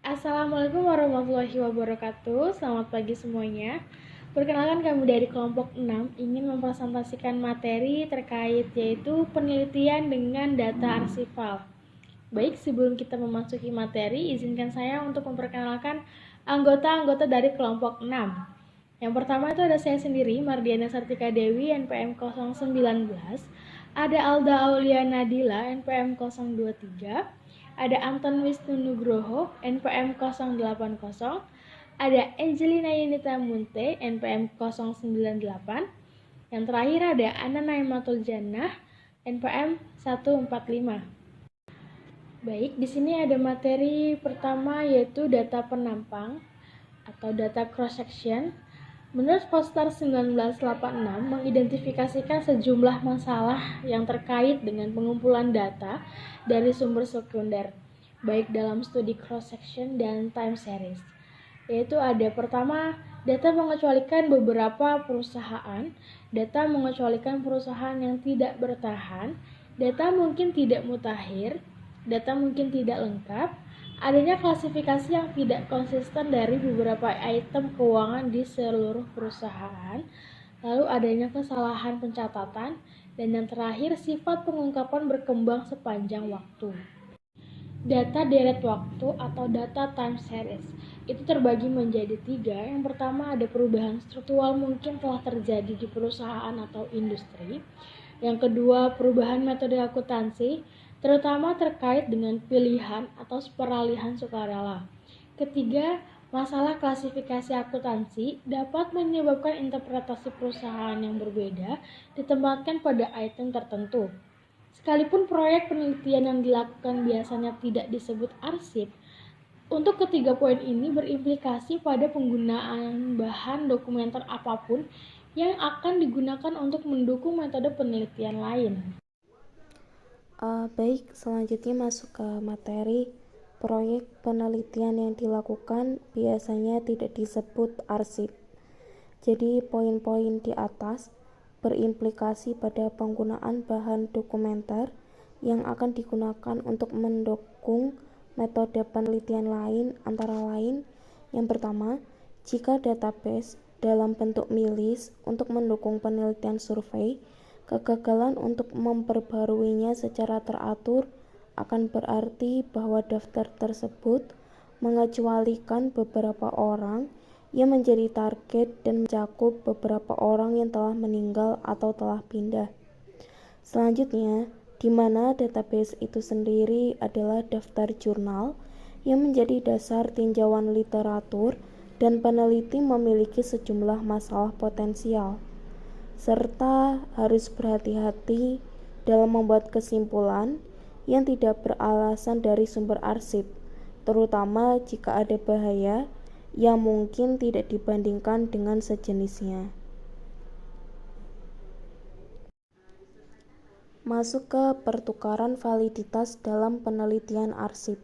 Assalamualaikum warahmatullahi wabarakatuh. Selamat pagi semuanya. Perkenalkan, kami dari kelompok 6 ingin mempresentasikan materi terkait yaitu penelitian dengan data arsipal. Baik, sebelum kita memasuki materi, izinkan saya untuk memperkenalkan anggota-anggota dari kelompok 6. Yang pertama itu ada saya sendiri, Mardiana Sartika Dewi, NPM 019. Ada Alda Aulia Nadila, NPM 023. Ada Anton Wisnu Nugroho, NPM 080. Ada Angelina Yunita Munte, NPM 098. Yang terakhir ada Ana Naimatul Jannah, NPM 145. Baik, di sini ada materi pertama yaitu data penampang atau data cross section. Menurut Foster 1986 mengidentifikasikan sejumlah masalah yang terkait dengan pengumpulan data dari sumber sekunder, baik dalam studi cross section dan time series. Yaitu ada pertama, data mengecualikan beberapa perusahaan, data mengecualikan perusahaan yang tidak bertahan, data mungkin tidak mutakhir, data mungkin tidak lengkap, adanya klasifikasi yang tidak konsisten dari beberapa item keuangan di seluruh perusahaan, lalu adanya kesalahan pencatatan, dan yang terakhir sifat pengungkapan berkembang sepanjang waktu. Data deret waktu atau data time series itu terbagi menjadi 3. Yang pertama ada perubahan struktural mungkin telah terjadi di perusahaan atau industri. Yang kedua, perubahan metode akuntansi, terutama terkait dengan pilihan atau peralihan sukarela. Ketiga, masalah klasifikasi akuntansi dapat menyebabkan interpretasi perusahaan yang berbeda ditempatkan pada item tertentu. Sekalipun proyek penelitian yang dilakukan biasanya tidak disebut arsip, untuk ketiga poin ini berimplikasi pada penggunaan bahan dokumenter apapun yang akan digunakan untuk mendukung metode penelitian lain. Baik, selanjutnya masuk ke materi. Proyek penelitian yang dilakukan biasanya tidak disebut arsip. Jadi poin-poin di atas berimplikasi pada penggunaan bahan dokumenter yang akan digunakan untuk mendukung metode penelitian lain, antara lain yang pertama, jika database dalam bentuk milis untuk mendukung penelitian survei, kegagalan untuk memperbaruinya secara teratur akan berarti bahwa daftar tersebut mengecualikan beberapa orang yang menjadi target dan mencakup beberapa orang yang telah meninggal atau telah pindah. Selanjutnya, di mana database itu sendiri adalah daftar jurnal yang menjadi dasar tinjauan literatur dan peneliti memiliki sejumlah masalah potensial, serta harus berhati-hati dalam membuat kesimpulan yang tidak beralasan dari sumber arsip, terutama jika ada bahaya yang mungkin tidak dibandingkan dengan sejenisnya. Masuk ke pertukaran validitas dalam penelitian arsip.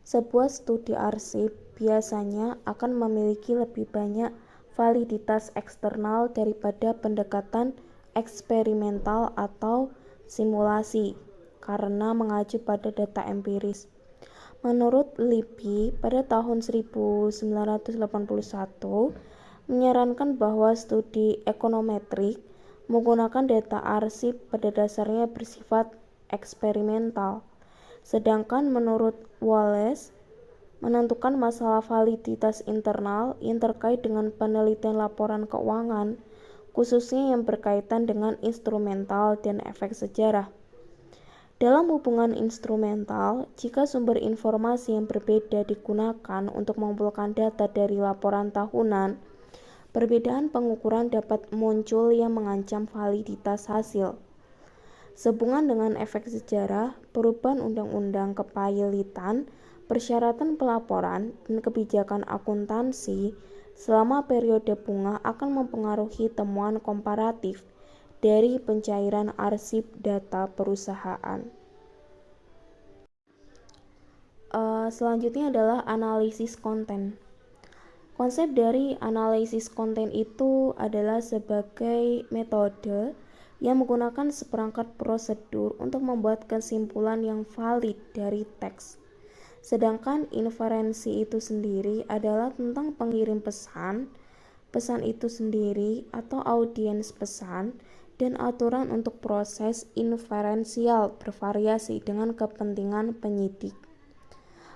Sebuah studi arsip biasanya akan memiliki lebih banyak validitas eksternal daripada pendekatan eksperimental atau simulasi karena mengacu pada data empiris. Menurut Lippi pada tahun 1981 menyarankan bahwa studi ekonometrik menggunakan data arsip pada dasarnya bersifat eksperimental. Sedangkan menurut Wallace, menentukan masalah validitas internal yang terkait dengan penelitian laporan keuangan, khususnya yang berkaitan dengan instrumental dan efek sejarah. Dalam hubungan instrumental, jika sumber informasi yang berbeda digunakan untuk mengumpulkan data dari laporan tahunan, perbedaan pengukuran dapat muncul yang mengancam validitas hasil. Sehubungan dengan efek sejarah, perubahan undang-undang kepailitan, persyaratan pelaporan, dan kebijakan akuntansi selama periode bunga akan mempengaruhi temuan komparatif dari pencairan arsip data perusahaan. Selanjutnya adalah analisis konten. Konsep dari analisis konten itu adalah sebagai metode yang menggunakan seperangkat prosedur untuk membuat kesimpulan yang valid dari teks. Sedangkan inferensi itu sendiri adalah tentang pengirim pesan, pesan itu sendiri atau audiens pesan, dan aturan untuk proses inferensial bervariasi dengan kepentingan penyidik.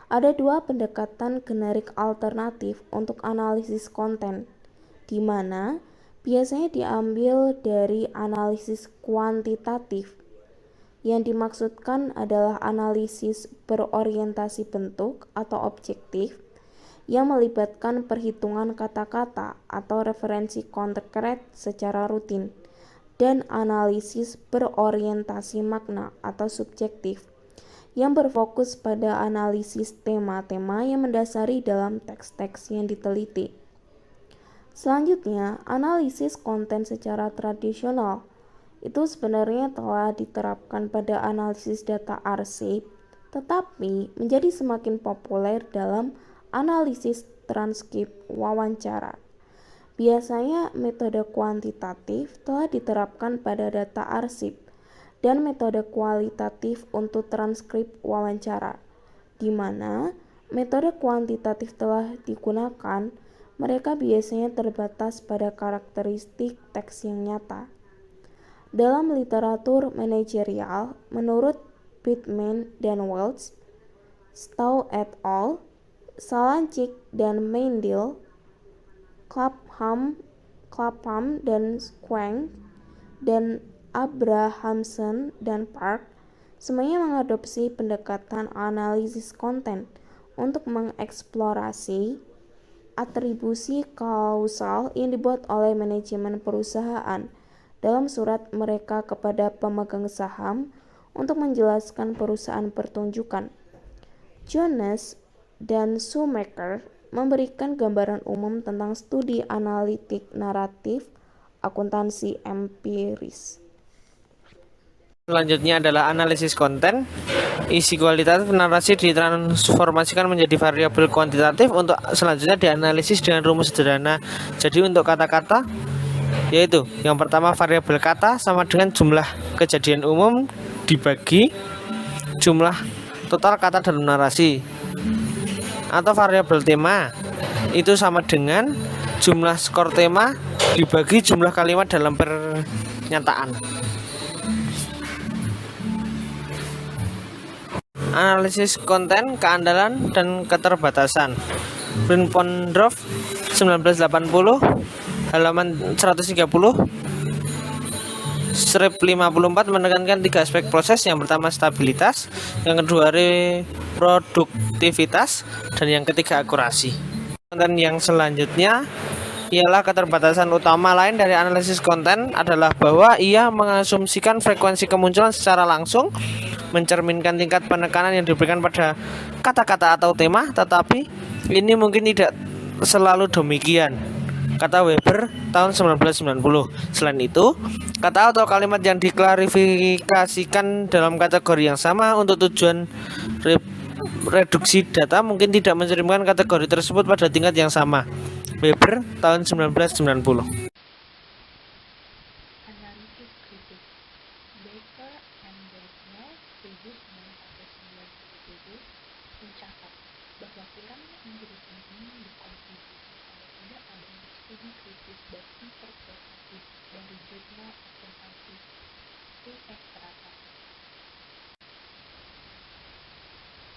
Ada dua pendekatan generik alternatif untuk analisis konten, di mana biasanya diambil dari analisis kuantitatif. Yang dimaksudkan adalah analisis berorientasi bentuk atau objektif yang melibatkan perhitungan kata-kata atau referensi konkret secara rutin, dan analisis berorientasi makna atau subjektif yang berfokus pada analisis tema-tema yang mendasari dalam teks-teks yang diteliti. Selanjutnya, analisis konten secara tradisional itu sebenarnya telah diterapkan pada analisis data arsip, tetapi menjadi semakin populer dalam analisis transkrip wawancara. Biasanya metode kuantitatif telah diterapkan pada data arsip dan metode kualitatif untuk transkrip wawancara, di mana metode kuantitatif telah digunakan, mereka biasanya terbatas pada karakteristik teks yang nyata. Dalam literatur manajerial, menurut Pittman dan Welch, Stowe et al., Salancik dan Meindl, Clapham dan Swank, dan Abrahamson dan Park, semuanya mengadopsi pendekatan analisis konten untuk mengeksplorasi atribusi kausal yang dibuat oleh manajemen perusahaan dalam surat mereka kepada pemegang saham untuk menjelaskan perusahaan pertunjukan. Jones dan Schumacher memberikan gambaran umum tentang studi analitik naratif akuntansi empiris. Selanjutnya adalah analisis konten. Isi kualitatif narasi ditransformasikan menjadi variabel kuantitatif untuk selanjutnya dianalisis dengan rumus sederhana. Jadi untuk kata-kata, yaitu yang pertama variabel kata sama dengan jumlah kejadian umum dibagi jumlah total kata dalam narasi. Atau variabel tema, itu sama dengan jumlah skor tema dibagi jumlah kalimat dalam pernyataan. Analisis konten, keandalan, dan keterbatasan. Bryn-Pondorf 1980, halaman 130, strip 54 menekankan 3 aspek proses. Yang pertama stabilitas, yang kedua reproduktivitas, dan yang ketiga akurasi. Konten yang selanjutnya ialah keterbatasan utama lain dari analisis konten adalah bahwa ia mengasumsikan frekuensi kemunculan secara langsung, mencerminkan tingkat penekanan yang diberikan pada kata-kata atau tema, tetapi ini mungkin tidak selalu demikian, kata Weber tahun 1990. Selain itu, kata atau kalimat yang diklarifikasikan dalam kategori yang sama untuk tujuan reduksi data mungkin tidak mencerminkan kategori tersebut pada tingkat yang sama. Weber tahun 1990. Analisis kritis. Baker and Gardner 1997 mencatat bahwa kurangnya ingredienten ini dikontribusi oleh tidak adanya studi kritis dan interpretatif dari jurnal akuntansi Extrata.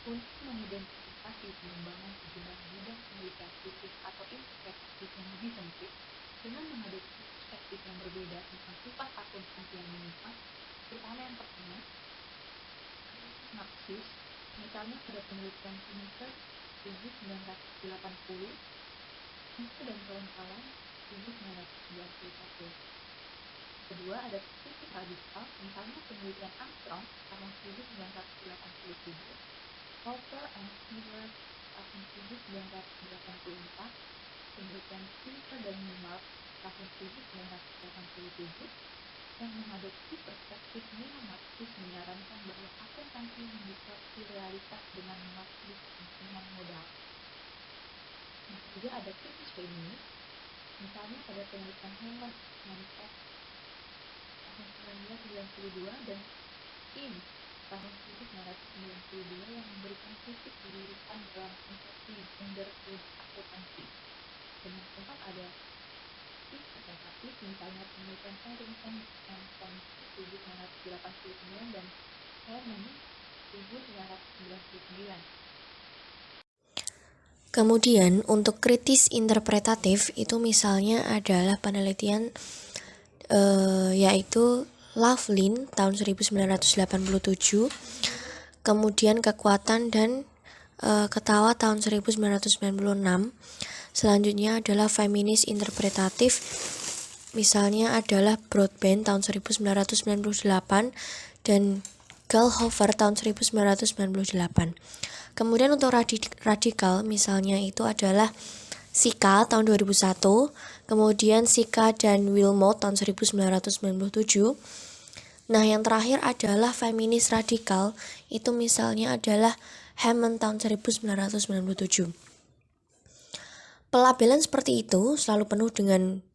Untuk mengidentifikasi pengembangan sejumlah bidang penelitian kritis atau interpretatif yang lebih sempit dengan menghadapi perspektif yang berbeda tentang sifat akuntansi yang menyimpang, terutama yang pertama, krisis Marxis, misalnya pada penelitian Pinker 1980, Pinker dan kawan-kawan 1991. Kedua, ada krisis radikal, misalnya penelitian Armstrong tahun 1987, Hopper and Stewart tahun 1984, penelitian Pinker dan Newmark tahun 1987, yang mengadopsi perspektif neo-Marxis menyarankan bahwa akuntansi mendistorsi realitas dengan memaksa kepentingan modal. Yang ketiga, ada krisis feminis, misalnya pada penelitian Helen and F tahun 1992 dan Kim tahun 1992 yang memberikan kritik didirikan dalam konsepsi gender akuntansi. Dengan tempat ada representatif, misalnya penelitian Harrington dan Komisi 1989 dan Herman 1999. Kemudian untuk kritis interpretatif itu misalnya adalah penelitian yaitu Laughlin tahun 1987, kemudian Kekuatan dan Ketawa tahun 1996. Selanjutnya adalah feminis interpretatif, misalnya adalah Broadbent tahun 1998 dan Gallhofer tahun 1998. Kemudian untuk radikal misalnya itu adalah Sika tahun 2001, kemudian Sika dan Wilmot tahun 1997. Nah, yang terakhir adalah feminis radikal, itu misalnya adalah Hammond tahun 1997. Pelabelan seperti itu selalu penuh dengan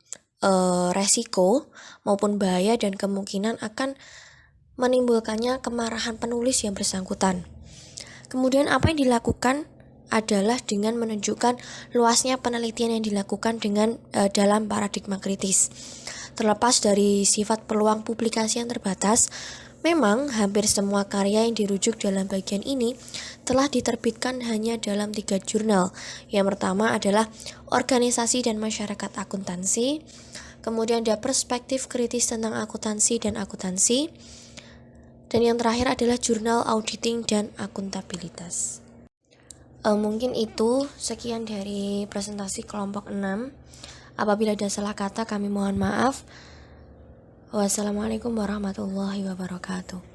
resiko maupun bahaya dan kemungkinan akan menimbulkannya kemarahan penulis yang bersangkutan. Kemudian apa yang dilakukan adalah dengan menunjukkan luasnya penelitian yang dilakukan dengan dalam paradigma kritis. Terlepas dari sifat peluang publikasi yang terbatas, memang hampir semua karya yang dirujuk dalam bagian ini telah diterbitkan hanya dalam 3 jurnal. Yang pertama adalah Organisasi dan Masyarakat Akuntansi, kemudian ada Perspektif Kritis tentang Akuntansi dan Akuntansi, dan yang terakhir adalah Jurnal Auditing dan Akuntabilitas. Mungkin itu sekian dari presentasi kelompok 6. Apabila ada salah kata kami mohon maaf. Wassalamualaikum warahmatullahi wabarakatuh.